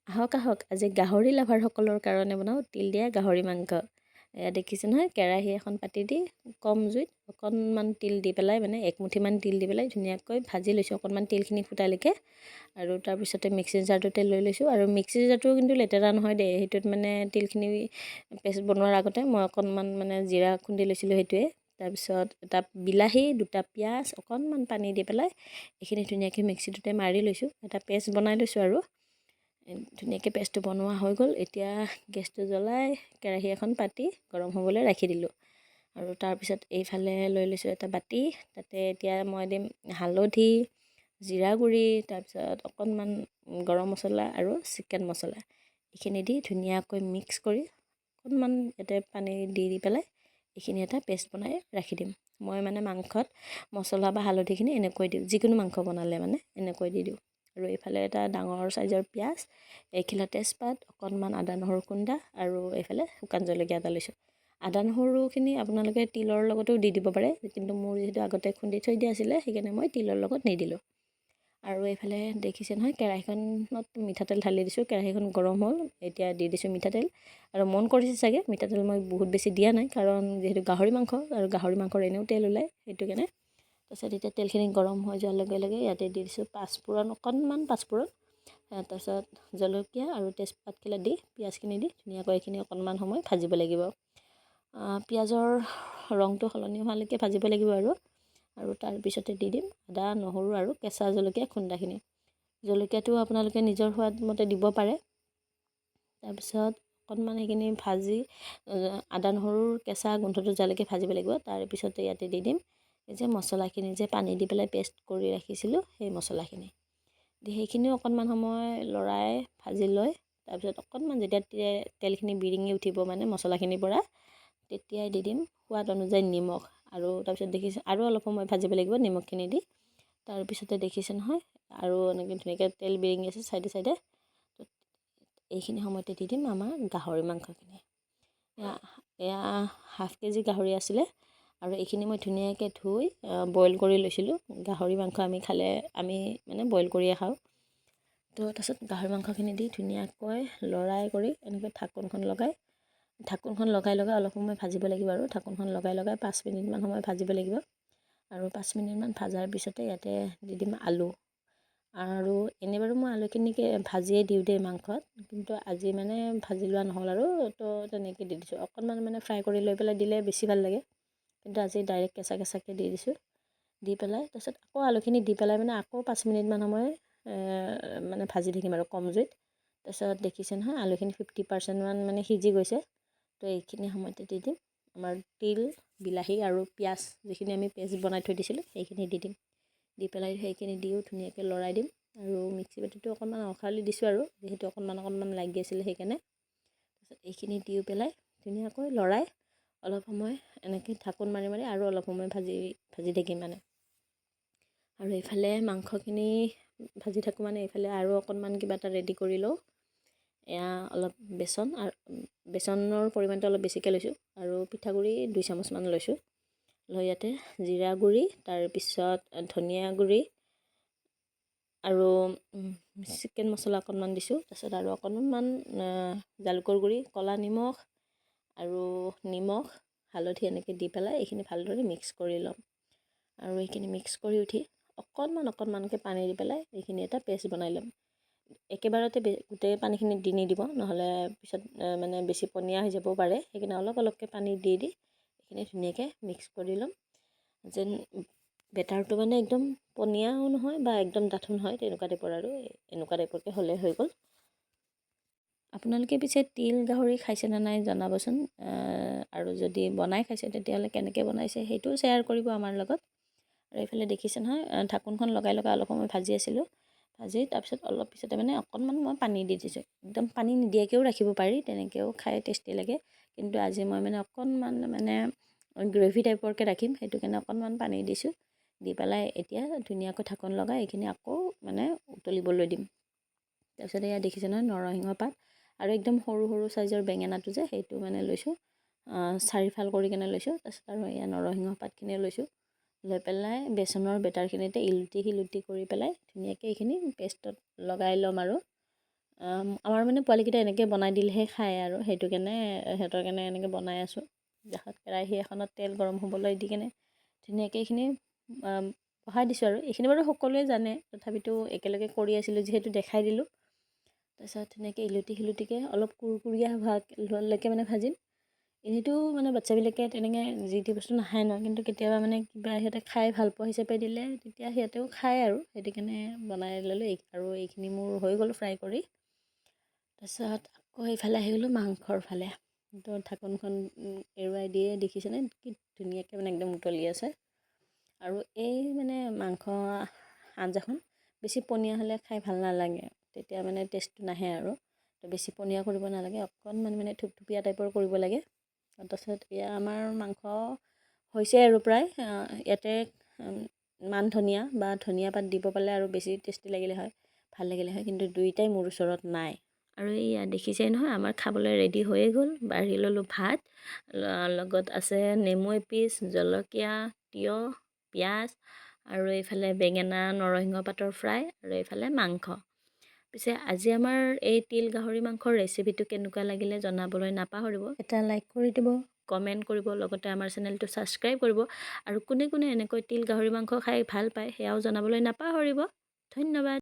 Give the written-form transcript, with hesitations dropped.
আহক আজি গাহৰি লাভাৰসকলৰ কাৰণে বনাওঁ তিল দিয়া গাহৰি মাংস। এয়া দেখিছে নহয়, কেৰাহী এখন পাতি দি কম জুইত অকণমান তিল দি পেলাই মানে একমুঠিমান তিল দি পেলাই ধুনীয়াকৈ ভাজি লৈছোঁ অকণমান তিলখিনি ফুটালৈকে। আৰু তাৰপিছতে মিক্সি জাৰটোতে লৈ লৈছোঁ। আৰু মিক্সি জাৰটো কিন্তু লেতেৰা নহয় দেই, সেইটোত মানে তিলখিনি পেষ্ট বনোৱাৰ আগতে মই অকণমান মানে জিৰা খুন্দি লৈছিলোঁ সেইটোৱে। তাৰপিছত এটা বিলাহী, দুটা পিঁয়াজ, অকণমান পানী দি পেলাই এইখিনি ধুনীয়াকৈ মিক্সিটোতে মাৰি লৈছোঁ, এটা পেষ্ট বনাই লৈছোঁ। আৰু ধুনীয়াকৈ পেষ্টটো বনোৱা হৈ গ'ল। এতিয়া গেছটো জ্বলাই কেৰাহী এখন পাতি গৰম হ'বলৈ ৰাখি দিলোঁ। আৰু তাৰপিছত এইফালে লৈ লৈছোঁ এটা বাতি, তাতে এতিয়া মই দিম হালধি, জিৰা গুড়ি, তাৰপিছত অকণমান গৰম মছলা আৰু চিকেন মছলা। এইখিনি দি ধুনীয়াকৈ মিক্স কৰি অকণমান ইয়াতে পানী দি পেলাই এইখিনি এটা পেষ্ট বনাই ৰাখি দিম। মই মানে মাংসত মছলা বা হালধিখিনি এনেকৈ দিওঁ, যিকোনো মাংস বনালে মানে এনেকৈ দি দিওঁ। আৰু এইফালে এটা ডাঙৰ চাইজৰ পিঁয়াজ, এইখিলা তেজপাত, অকণমান আদা নহৰু খুন্দা, আৰু এইফালে শুকান জলকীয়া এটা লৈছোঁ। আদা নহৰুখিনি আপোনালোকে তিলৰ লগতো দি দিব পাৰে, কিন্তু মোৰ যিহেতু আগতে খুন্দি থৈ দিয়া আছিলে সেইকাৰণে মই তিলৰ লগত নিদিলোঁ। আৰু এইফালে দেখিছে নহয়, কেৰাহীখনত মিঠাতেল ঢালি দিছোঁ। কেৰাহীখন গৰম হ'ল, এতিয়া দি দিছোঁ মিঠাতেল। আৰু মন কৰিছে চাগে মিঠাতেল মই বহুত বেছি দিয়া নাই, কাৰণ যিহেতু গাহৰি মাংস আৰু গাহৰি মাংসৰ এনেও তেল ওলায়, সেইটো কাৰণে। তাৰপিছত এতিয়া তেলখিনি গৰম হৈ যোৱাৰ লগে লগে ইয়াতে দি দিছোঁ পাঁচফোৰণ, অকণমান পাঁচফোৰণ, তাৰপিছত জলকীয়া আৰু তেজপাতখিলা দি পিঁয়াজখিনি দি ধুনীয়াকৈ এইখিনি অকণমান সময় ভাজিব লাগিব। পিঁয়াজৰ ৰংটো সলনি হোৱালৈকে ভাজিব লাগিব। আৰু তাৰপিছতে দি দিম আদা নহৰু আৰু কেঁচা জলকীয়া খুন্দাখিনি। জলকীয়াটো আপোনালোকে নিজৰ সোৱাদ মতে দিব পাৰে। তাৰপিছত অকণমান সেইখিনি ভাজি আদা নহৰুৰ কেঁচা গোন্ধটো যোৱালৈকে ভাজিব লাগিব। তাৰপিছতে ইয়াতে দি দিম এই যে মছলাখিনি যে পানী দি পেলাই পেষ্ট কৰি ৰাখিছিলোঁ, সেই মছলাখিনি দি সেইখিনিও অকণমান সময় লৰাই ভাজি লৈ তাৰপিছত অকণমান যেতিয়া তেলখিনি বিৰিঙি উঠিব মানে মছলাখিনিৰ পৰা, তেতিয়াই দি দিম সোৱাদ অনুযায়ী নিমখ। আৰু তাৰপিছত দেখিছে আৰু অলপ সময় ভাজিব লাগিব নিমখখিনি দি। তাৰপিছতে দেখিছে নহয়, আৰু এনেকৈ ধুনীয়াকৈ তেল বিৰিঙি আছে চাইডে চাইডে। এইখিনি সময়তে দি দিম আমাৰ গাহৰি মাংসখিনি। এয়া হাফ কেজি গাহৰি আছিলে, আৰু এইখিনি মই ধুনীয়াকৈ ধুই বইল কৰি লৈছিলোঁ। গাহৰি মাংস আমি মানে বইল কৰিয়ে খাওঁ। তো তাৰপিছত গাহৰি মাংসখিনি দি ধুনীয়াকৈ লৰাই কৰি এনেকৈ ঢাকোনখন লগাই অলপ সময় ভাজিব লাগিব। আৰু ঢাকোনখন লগাই 5 মিনিটমান সময় ভাজিব লাগিব। আৰু 5 মিনিটমান ভাজাৰ পিছতে ইয়াতে দি দিম আলু। আৰু এনেই বাৰু মই আলুখিনিকে ভাজিয়ে দিওঁ দেই মাংসত, কিন্তু আজি মানে ভাজি লোৱা নহ'ল, আৰু তো তেনেকৈ দি দিছোঁ। অকণমান মানে ফ্ৰাই কৰি লৈ পেলাই দিলে বেছি ভাল লাগে, কিন্তু আজি ডাইৰেক্ট কেঁচাকৈ দি দিছোঁ। দি পেলাই তাৰপিছত আকৌ আলুখিনি দি পেলাই মানে আকৌ 5 মিনিটমান সময় মানে ভাজি থাকিম আৰু কম জুইত। তাৰপিছত দেখিছে নহয়, আলুখিনি 50% মানে সিজি গৈছে। তো এইখিনি সময়তে দি দিম আমাৰ তিল, বিলাহী আৰু পিঁয়াজ, যিখিনি আমি পেষ্ট বনাই থৈ দিছিলোঁ সেইখিনি দি দিম। দি পেলাই সেইখিনি দিও ধুনীয়াকৈ লৰাই দিম। আৰু মিক্সি বাতিটো অকণমান অখালি দিছোঁ, আৰু যিহেতু অকণমান লাগি আছিলে সেইকাৰণে। তাৰপিছত এইখিনি দি পেলাই ধুনীয়াকৈ লৰাই অলপ সময় এনেকৈ ঢাকোন মাৰি আৰু অলপ সময় ভাজি থাকিম মানে। আৰু এইফালে মাংসখিনি ভাজি থাকোঁ মানে এইফালে আৰু অকণমান কিবা এটা ৰেডি কৰি লওঁ। এয়া অলপ বেচনৰ পৰিমাণটো অলপ বেছিকৈ লৈছোঁ, আৰু পিঠাগুড়ি 2 চামুচমান লৈছোঁ। লৈ ইয়াতে জিৰা গুড়ি, তাৰপিছত ধনিয়া গুড়ি আৰু চিকেন মছলা অকণমান দিছোঁ। তাৰপিছত আৰু অকণমান জালুকৰ গুড়ি, ক'লা নিমখ আৰু নিমখ, হালধি এনেকৈ দি পেলাই এইখিনি ভালদৰে মিক্স কৰি ল'ম। আৰু এইখিনি মিক্স কৰি উঠি অকণমানকৈ পানী দি পেলাই এইখিনি এটা পেষ্ট বনাই ল'ম। একেবাৰতে গোটেই পানীখিনি দি নিদিব, নহ'লে পিছত মানে বেছি পনীয়া হৈ যাবও পাৰে। সেইকাৰণে অলপকৈ পানী দি এইখিনি ধুনীয়াকৈ মিক্স কৰি ল'ম, যেন বেটাৰটো মানে একদম পনীয়াও নহয় বা একদম ডাঠো নহয়, তেনেকুৱা টাইপৰ। আৰু এনেকুৱা টাইপৰকৈ হ'লে হৈ গ'ল। আপোনালোকে পিছে তিল গাহৰি খাইছেনে নাই জনাবচোন। আৰু যদি বনাই খাইছে তেতিয়াহ'লে কেনেকৈ বনাইছে সেইটোও শ্বেয়াৰ কৰিব আমাৰ লগত। আৰু এইফালে দেখিছে নহয়, ঢাকোনখন লগাই অলপ সময় ভাজি আছিলোঁ। তাৰপিছত অলপ পিছতে মানে অকণমান মই পানী দি দিছোঁ। একদম পানী নিদিয়াকৈও ৰাখিব পাৰি, তেনেকৈও খাই টেষ্টি লাগে। কিন্তু আজি মই মানে অকণমান মানে গ্ৰেভি টাইপৰকৈ ৰাখিম, সেইটো কাৰণে অকণমান পানী দিছোঁ। দি পেলাই এতিয়া ধুনীয়াকৈ ঢাকোন লগাই এইখিনি আকৌ মানে উতলিবলৈ দিম। তাৰপিছত এয়া দেখিছে নহয়, নৰসিংহ পাত আৰু একদম সৰু সৰু চাইজৰ বেঙেনাটো যে সেইটো মানে লৈছোঁ, 4 ফাল কৰি কেনে লৈছোঁ। তাৰপিছত আৰু এয়া নৰসিংহ পাতখিনিও লৈছোঁ। লৈ পেলাই বেচনৰ বেটাৰখিনিতে ইলুটি সিলুটি কৰি পেলাই ধুনীয়াকৈ এইখিনি পেষ্টত লগাই ল'ম। আৰু আমাৰ মানে পোৱালিকেইটা এনেকৈ বনাই দিলেহে খায় আৰু সেইটো কাৰণে সিহঁতৰ কাৰণে এনেকৈ বনাই আছোঁ। দেখাত কেৰাহী এখনত তেল গৰম হ'বলৈ দি কেনে ধুনীয়াকৈ এইখিনি বহাই দিছোঁ আৰু এইখিনি বাৰু সকলোৱে জানে, তথাপিতো একেলগে কৰি আছিলোঁ যিহেতু দেখাই দিলোঁ। তাৰপিছত ধুনীয়াকৈ ইলুটি সিলুটিকৈ অলপ কুৰকুৰীয়া হোৱালৈকে মানে ভাজিম। এনেইতো মানে বাচ্ছাবিলাকে তেনেকৈ যি টি বস্তু নাখায় ন, কিন্তু কেতিয়াবা মানে কিবা সিহঁতে খাই ভাল পোৱা হিচাপে দিলে তেতিয়া সিহঁতেও খায় আৰু সেইটো কাৰণে বনাই ল'লোঁ। আৰু এইখিনি মোৰ হৈ গ'ল ফ্ৰাই কৰি। তাৰপিছত আকৌ এইফালে আহি গ'লোঁ মাংসৰ ফালে। তো ঢাকনখন এৰুৱাই দিয়ে দেখিছেনে কি ধুনীয়াকৈ মানে একদম উতলি আছে। আৰু এই মানে মাংস আঞ্জাখন বেছি পনীয়া হ'লে খাই ভাল নালাগে, তেতিয়া মানে টেষ্টটো নাহে আৰু। তো বেছি পনীয়া কৰিব নালাগে, অকণমান মানে থুপথুপীয়া টাইপৰ কৰিব লাগে। তাৰপিছত এয়া আমাৰ মাংস হৈছে আৰু প্ৰায়। ইয়াতে মান ধনিয়া বা ধনিয়া পাত দিব পালে আৰু বেছি টেষ্টি লাগিলে হয়, ভাল লাগিলে হয়, কিন্তু দুইটাই মোৰ ওচৰত নাই। আৰু এয়া দেখিছেই নহয় আমাৰ খাবলৈ ৰেডি হৈয়ে গ'ল। বাঢ়ি ল'লোঁ ভাত, লগত আছে নেমু এপিচ, জলকীয়া, তিয়ঁহ, পিঁয়াজ, আৰু এইফালে বেঙেনা নৰসিংহ পাতৰ ফ্ৰাই, আৰু এইফালে মাংস। পিছে আজি আমাৰ এই তিল গাহৰি মাংসৰ ৰেচিপিটো কেনেকুৱা লাগিলে জনাবলৈ নাপাহৰিব। এটা লাইক কৰি দিব, কমেণ্ট কৰিব, লগতে আমাৰ চেনেলটো ছাবস্ক্ৰাইব কৰিব। আৰু কোনে কোনে এনেকৈ তিল গাহৰি মাংস খাই ভাল পায় সেয়াও জনাবলৈ নাপাহৰিব। ধন্যবাদ।